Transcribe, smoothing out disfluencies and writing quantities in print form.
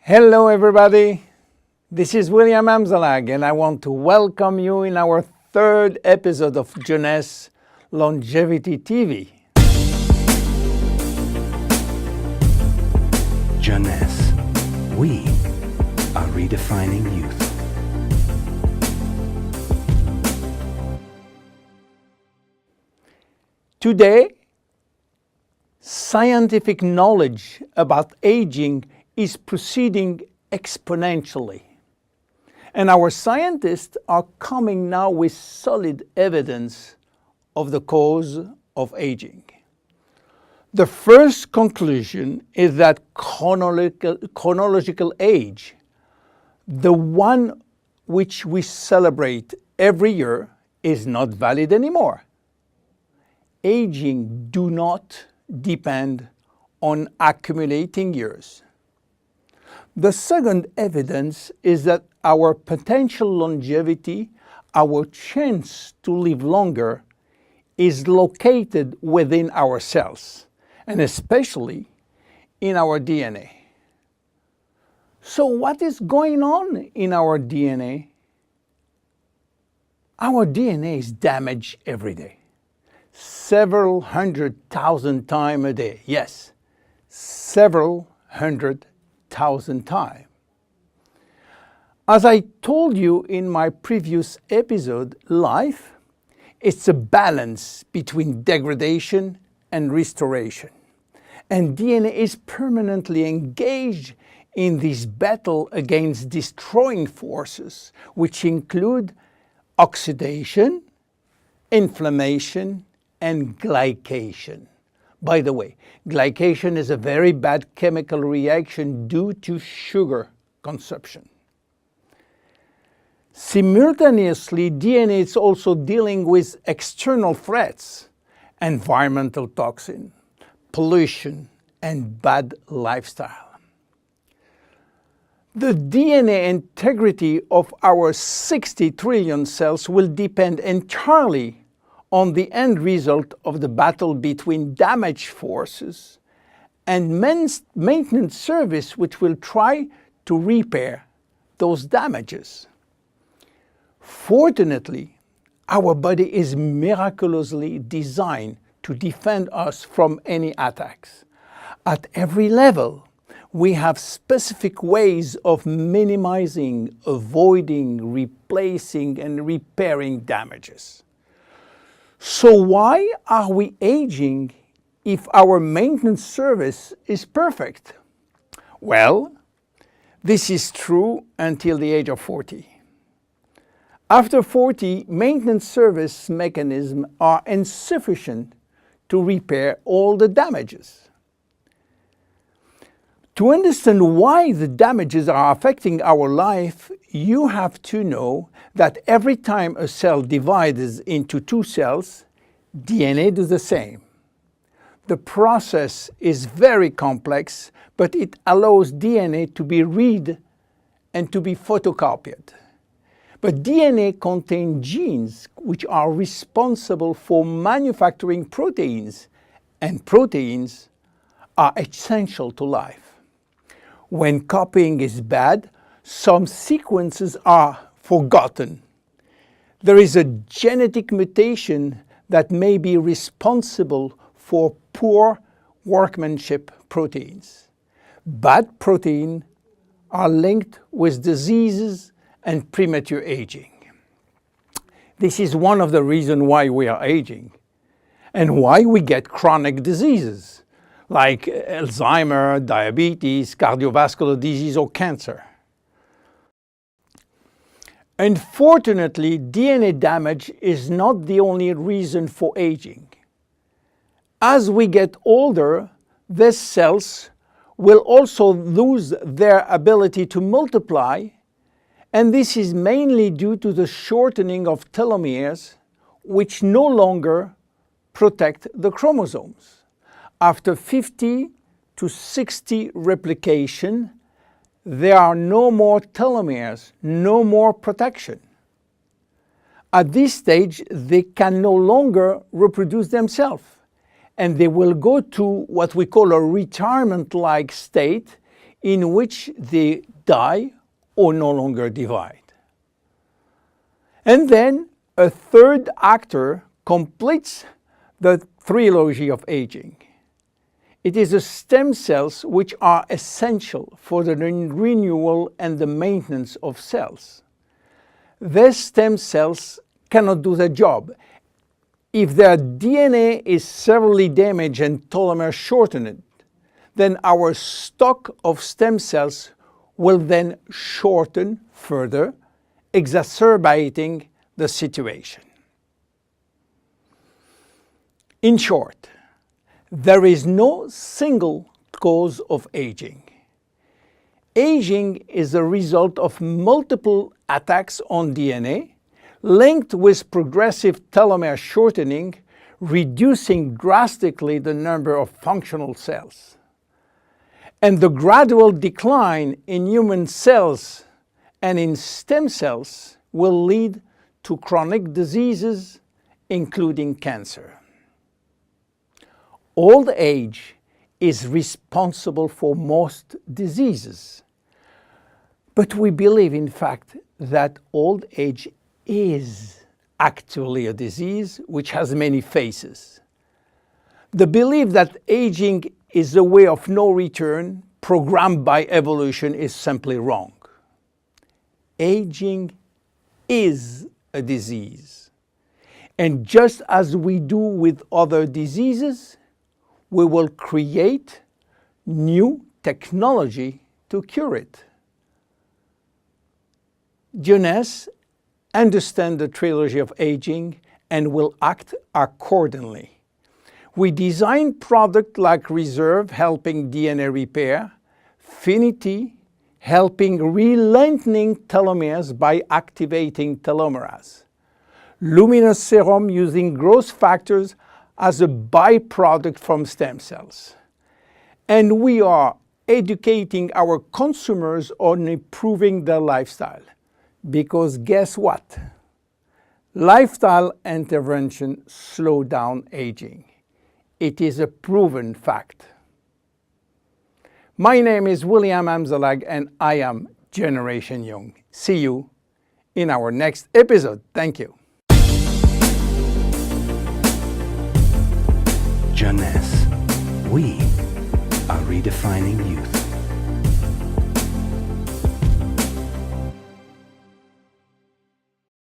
Hello everybody, this is William Amzalag and I want to welcome you in our third episode of Jeunesse Longevity TV. Jeunesse, we are redefining youth. Today, scientific knowledge about aging is proceeding exponentially. And our scientists are coming now with solid evidence of the cause of aging. The first conclusion is that chronological age, the one which we celebrate every year, is not valid anymore. Aging do not depend on accumulating years. The second evidence is that our potential longevity, our chance to live longer, is located within our cells, and especially in our DNA. So what is going on in our DNA? Our DNA is damaged every day. Several 100,000 times a day. Yes, several 100,000 times. As I told you in my previous episode, life is a balance between degradation and restoration. And DNA is permanently engaged in this battle against destroying forces, which include oxidation, inflammation, and glycation. By the way, glycation is a very bad chemical reaction due to sugar consumption. Simultaneously, DNA is also dealing with external threats, environmental toxin, pollution, and bad lifestyle. The DNA integrity of our 60 trillion cells will depend entirely on the end result of the battle between damage forces and maintenance service, which will try to repair those damages. Fortunately, our body is miraculously designed to defend us from any attacks. At every level, we have specific ways of minimizing, avoiding, replacing, and repairing damages. So why are we aging if our maintenance service is perfect? Well, this is true until the age of 40. After 40, maintenance service mechanisms are insufficient to repair all the damages. To understand why the damages are affecting our life, you have to know that every time a cell divides into two cells, DNA does the same. The process is very complex, but it allows DNA to be read and to be photocopied. But DNA contains genes which are responsible for manufacturing proteins, and proteins are essential to life. When copying is bad, some sequences are forgotten. There is a genetic mutation that may be responsible for poor workmanship proteins. Bad proteins are linked with diseases and premature aging. This is one of the reasons why we are aging and why we get chronic diseases like Alzheimer's, diabetes, cardiovascular disease, or cancer. Unfortunately, DNA damage is not the only reason for aging. As we get older, these cells will also lose their ability to multiply, and this is mainly due to the shortening of telomeres, which no longer protect the chromosomes. After 50 to 60 replication, there are no more telomeres, no more protection. At this stage, they can no longer reproduce themselves, and they will go to what we call a retirement-like state in which they die or no longer divide. And then a third actor completes the trilogy of aging. It is the stem cells which are essential for the renewal and the maintenance of cells. These stem cells cannot do their job. If their DNA is severely damaged and telomere shortened, then our stock of stem cells will then shorten further, exacerbating the situation. In short, there is no single cause of aging. Aging is a result of multiple attacks on DNA, linked with progressive telomere shortening, reducing drastically the number of functional cells. And the gradual decline in human cells and in stem cells will lead to chronic diseases, including cancer. Old age is responsible for most diseases. But we believe, in fact, that old age is actually a disease which has many faces. The belief that aging is a way of no return programmed by evolution is simply wrong. Aging is a disease. And just as we do with other diseases, we will create new technology to cure it. Jeunesse understands the trilogy of aging and will act accordingly. We design products like Reserve, helping DNA repair, Finity, helping re-lengthening telomeres by activating telomerase, Luminous Serum using growth factors as a byproduct from stem cells. And we are educating our consumers on improving their lifestyle. Because guess what? Lifestyle intervention slow down aging. It is a proven fact. My name is William Amzalag and I am Generation Young. See you in our next episode. Thank you. Jeunesse. We are redefining youth.